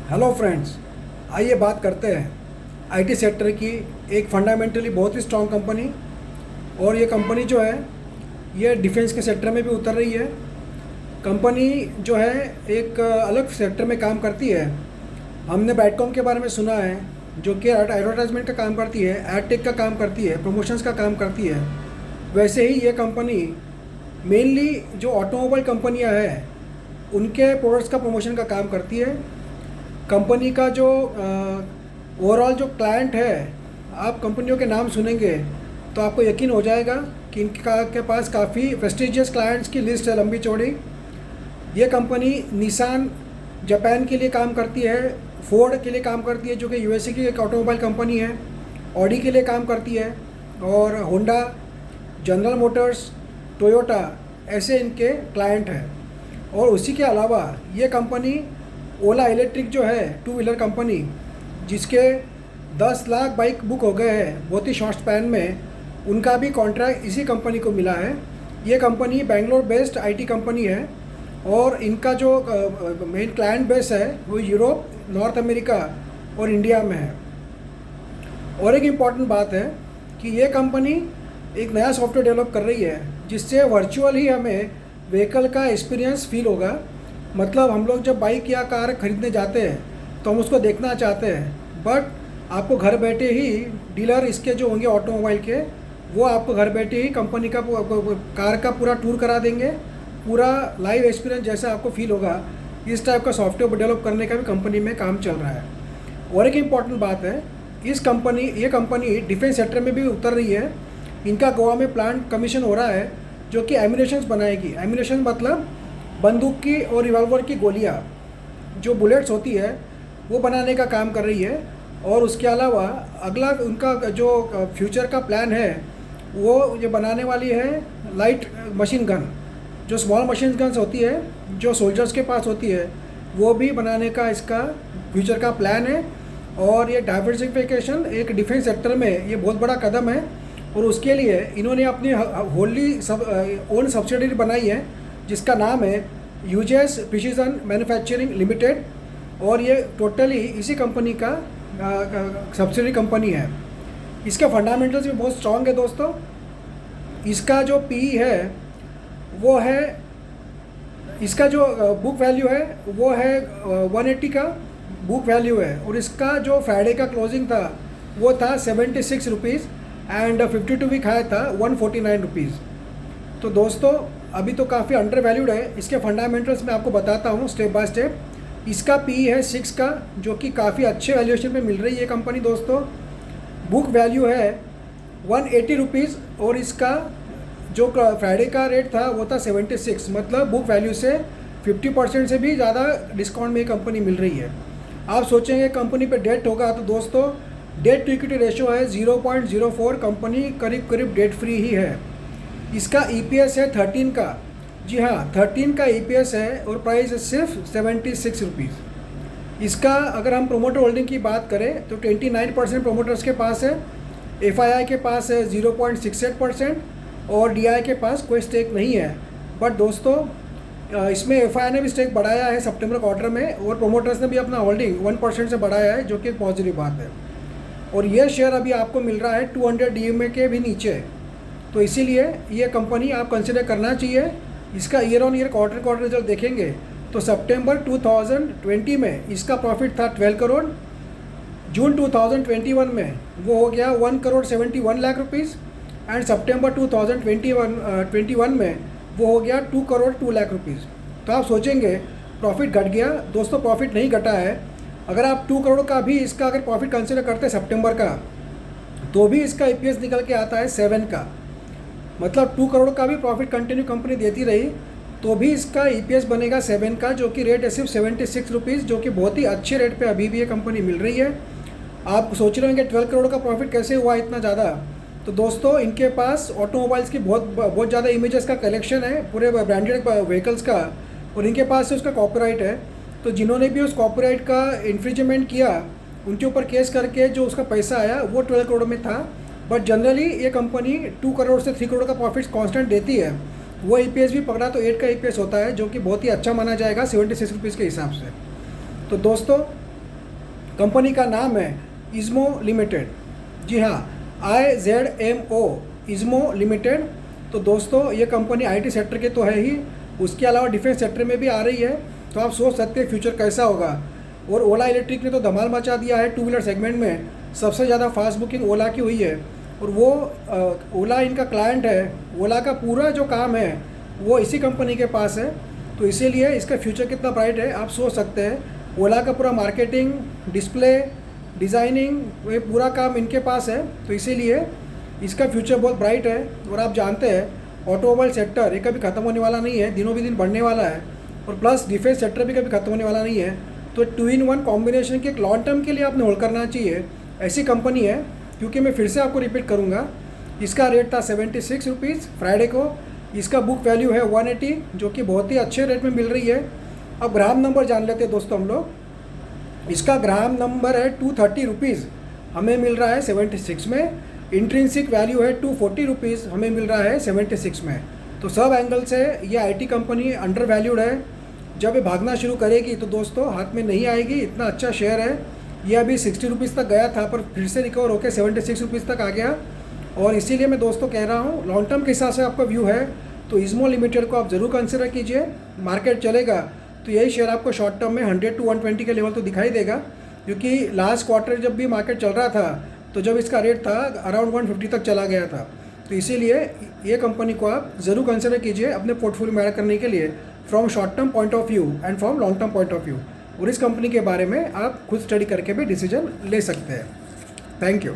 Hello friends, आइए बात करते हैं आईटी सेक्टर की एक फंडामेंटली बहुत ही स्ट्रॉन्ग कंपनी। और ये कंपनी जो है ये डिफेंस के सेक्टर में भी उतर रही है। कंपनी जो है एक अलग सेक्टर में काम करती है। हमने बैटकॉम के बारे में सुना है, जो कि एडवर्टाइजमेंट का काम करती है, एड टेक का काम करती है, प्रमोशंस का काम करती है। वैसे ही ये कंपनी मेनली जो ऑटोमोबाइल कंपनियां हैं उनके प्रोडक्ट्स का प्रमोशन का काम करती है। कंपनी का जो ओवरऑल जो क्लाइंट है, आप कंपनियों के नाम सुनेंगे तो आपको यकीन हो जाएगा कि इनका के पास काफ़ी प्रेस्टिजियस क्लाइंट्स की लिस्ट है लंबी चौड़ी। ये कंपनी निसान जापान के लिए काम करती है, फोर्ड के लिए काम करती है जो कि यूएसए की एक ऑटोमोबाइल कंपनी है, ऑडी के लिए काम करती है, और होंडा, जनरल मोटर्स, टोयोटा ऐसे इनके क्लाइंट हैं। और उसी के अलावा ये कंपनी ओला इलेक्ट्रिक जो है टू व्हीलर कंपनी, जिसके 10 लाख बाइक बुक हो गए हैं बहुत ही शॉर्ट स्पैन में, उनका भी कॉन्ट्रैक्ट इसी कंपनी को मिला है। ये company Bangalore based IT company है और इनका जो मेन क्लाइंट बेस है वो यूरोप, नॉर्थ अमेरिका और इंडिया में है। और एक इम्पॉर्टेंट बात है कि ये कंपनी एक नया सॉफ्टवेयर डेवलप कर रही है जिससे वर्चुअल ही हमें व्हीकल का एक्सपीरियंस फील होगा। मतलब हम लोग जब बाइक या कार खरीदने जाते हैं तो हम उसको देखना चाहते हैं, बट आपको घर बैठे ही डीलर इसके जो होंगे ऑटोमोबाइल के, वो आपको घर बैठे ही कंपनी का कार का पूरा टूर करा देंगे, पूरा लाइव एक्सपीरियंस जैसा आपको फील होगा। इस टाइप का सॉफ्टवेयर डेवलप करने का भी कंपनी में काम चल रहा है। और एक इम्पॉर्टेंट बात है, ये कंपनी डिफेंस सेक्टर में भी उतर रही है। इनका गोवा में प्लांट कमीशन हो रहा है जो कि एम्यूनेशंस बनाएगी। एम्यूनेशन मतलब बंदूक की और रिवॉल्वर की गोलियां, जो बुलेट्स होती है, वो बनाने का काम कर रही है। और उसके अलावा अगला उनका जो फ्यूचर का प्लान है वो ये बनाने वाली है लाइट मशीन गन, जो स्मॉल मशीन गन्स होती है जो सोल्जर्स के पास होती है, वो भी बनाने का इसका फ्यूचर का प्लान है। और ये डाइवर्सिफिकेशन एक डिफेंस सेक्टर में ये बहुत बड़ा कदम है। और उसके लिए इन्होंने अपनी होली ओन सब्सिडरी बनाई है जिसका नाम है यूजेस प्रिसीजन मैन्युफैक्चरिंग लिमिटेड। और ये टोटली इसी कंपनी का सब्सिडरी कंपनी है। इसके फंडामेंटल्स भी बहुत स्ट्रॉन्ग है दोस्तों। इसका जो पी है वो है, इसका जो बुक वैल्यू है वो है 180 का बुक वैल्यू है। और इसका जो फ्राइडे का क्लोजिंग था वो था 76 रुपीज़ एंड 52 वीक हाई था 149 रुपीज़। तो दोस्तों अभी तो काफ़ी अंडर वैल्यूड है। इसके फंडामेंटल्स मैं आपको बताता हूँ स्टेप बाय स्टेप। इसका पी है 6 का, जो कि काफ़ी अच्छे वैल्यूएशन पे मिल रही है कंपनी दोस्तों। बुक वैल्यू है 180 रुपीज़ और इसका जो फ्राइडे का रेट था वो था 76, मतलब बुक वैल्यू से 50% से भी ज़्यादा डिस्काउंट में ये कंपनी मिल रही है। आप सोचेंगे कंपनी पे डेट होगा, तो दोस्तों डेट टू इक्विटी रेशियो है 0.04। कंपनी करीब करीब डेट फ्री ही है। इसका ईपीएस है 13 का, जी हाँ 13 का ईपीएस है और प्राइस है सिर्फ 76 रुपीज़। इसका अगर हम प्रोमोटर होल्डिंग की बात करें तो 29% प्रोमोटर्स के पास है, एफआईआई के पास है 0.68% और डीआई के पास कोई स्टेक नहीं है। बट दोस्तों इसमें एफआईआई ने भी स्टेक बढ़ाया है सितंबर क्वार्टर में, और प्रोमोटर्स ने भी अपना होल्डिंग 1% से बढ़ाया है, जो कि एक पॉजिटिव बात है। और ये शेयर अभी आपको मिल रहा है 200 डीएमए के भी नीचे। तो इसीलिए ये कंपनी आप कंसिडर करना चाहिए। इसका year on year quarter result देखेंगे तो सितंबर 2020 में इसका प्रॉफिट था 12 करोड़, जून 2021 में वो हो गया 1 करोड़ 71 लाख रुपीज़ एंड सितंबर 2021 में वो हो गया 2 करोड़ 2 लाख रुपीज़। तो आप सोचेंगे प्रॉफिट घट गया। दोस्तों प्रॉफिट नहीं घटा है। अगर आप 2 करोड़ का भी इसका अगर प्रॉफिट कंसिडर करते हैं सितंबर का, तो भी इसका ईपीएस निकल के आता है 7 का। मतलब 2 करोड़ का भी प्रॉफिट कंटिन्यू कंपनी देती रही तो भी इसका ईपीएस बनेगा 7 का, जो कि रेट है सिर्फ 76 रुपीज़, जो कि बहुत ही अच्छे रेट पे अभी भी ये कंपनी मिल रही है। आप सोच रहे होंगे 12 करोड़ का प्रॉफिट कैसे हुआ इतना ज़्यादा। तो दोस्तों इनके पास ऑटोमोबाइल्स की बहुत ज़्यादा इमेजेस का कलेक्शन है, पूरे ब्रांडेड व्हीकल्स का, और इनके पास से उसका कॉपीराइट है। तो जिन्होंने भी उस कॉपीराइट का इन्फ्रिंजमेंट किया उनके ऊपर केस करके जो उसका पैसा आया वो 12 करोड़ में था। बट जनरली ये कंपनी 2 करोड़ से 3 करोड़ का प्रॉफिट कांस्टेंट देती है। वो ईपीएस भी पकड़ा तो 8 का ईपीएस होता है, जो कि बहुत ही अच्छा माना जाएगा 76 रुपीज़ के हिसाब से। तो दोस्तों कंपनी का नाम है इज़्मो लिमिटेड। जी हाँ, IZMO इज़्मो लिमिटेड। तो दोस्तों ये कंपनी IT सेक्टर के तो है ही, उसके अलावा डिफेंस सेक्टर में भी आ रही है। तो आप सोच सकते हैं फ्यूचर कैसा होगा। और ओला इलेक्ट्रिक ने तो धमाल मचा दिया है, टू व्हीलर सेगमेंट में सबसे ज़्यादा फास्ट बुकिंग ओला की हुई है। और वो ओला इनका क्लाइंट है, ओला का पूरा जो काम है वो इसी कंपनी के पास है। तो इसीलिए इसका फ्यूचर कितना ब्राइट है आप सोच सकते हैं। ओला का पूरा मार्केटिंग, डिस्प्ले, डिज़ाइनिंग, ये पूरा काम इनके पास है। तो इसीलिए इसका फ्यूचर बहुत ब्राइट है। और आप जानते हैं ऑटोमोबाइल सेक्टर ये कभी ख़त्म होने वाला नहीं है, दिनों भी दिन बढ़ने वाला है। और प्लस डिफेंस सेक्टर भी कभी ख़त्म होने वाला नहीं है। तो 2-in-1 कॉम्बिनेशन के एक लॉन्ग टर्म के लिए आपने होल्ड करना चाहिए, ऐसी कंपनी है। क्योंकि मैं फिर से आपको रिपीट करूँगा, इसका रेट था 76 रुपीज़ फ्राइडे को। इसका बुक वैल्यू है 180, जो कि बहुत ही अच्छे रेट में मिल रही है। अब ग्राम नंबर जान लेते हैं दोस्तों हम लोग। इसका ग्राम नंबर है 230 रुपीज़, हमें मिल रहा है 76 में। इंट्रिंसिक वैल्यू है 240 रुपीज़, हमें मिल रहा है 76 में। तो सब एंगल से ये IT कंपनी अंडर वैल्यूड है। जब ये भागना शुरू करेगी तो दोस्तों हाथ में नहीं आएगी। इतना अच्छा शेयर है। ये अभी 60 रुपीज़ तक गया था, पर फिर से रिकवर होकर 76 रुपीज़ तक आ गया। और इसीलिए मैं दोस्तों कह रहा हूँ, लॉन्ग टर्म के हिसाब से आपका व्यू है तो इज़्मो लिमिटेड को आप ज़रूर कंसिडर कीजिए। मार्केट चलेगा तो यही शेयर आपको शॉर्ट टर्म में 100 to 120 के लेवल तो दिखाई देगा। क्योंकि लास्ट क्वार्टर जब भी मार्केट चल रहा था तो जब इसका रेट था अराउंड 150 तक चला गया था। तो इसीलिए ये कंपनी को आप ज़रूर कंसिडर कीजिए अपने पोर्टफोलियो में ऐड करने के लिए, from short term point of view and from long term point of view. और इस कंपनी के बारे में आप खुद स्टडी करके भी डिसीजन ले सकते हैं। Thank you.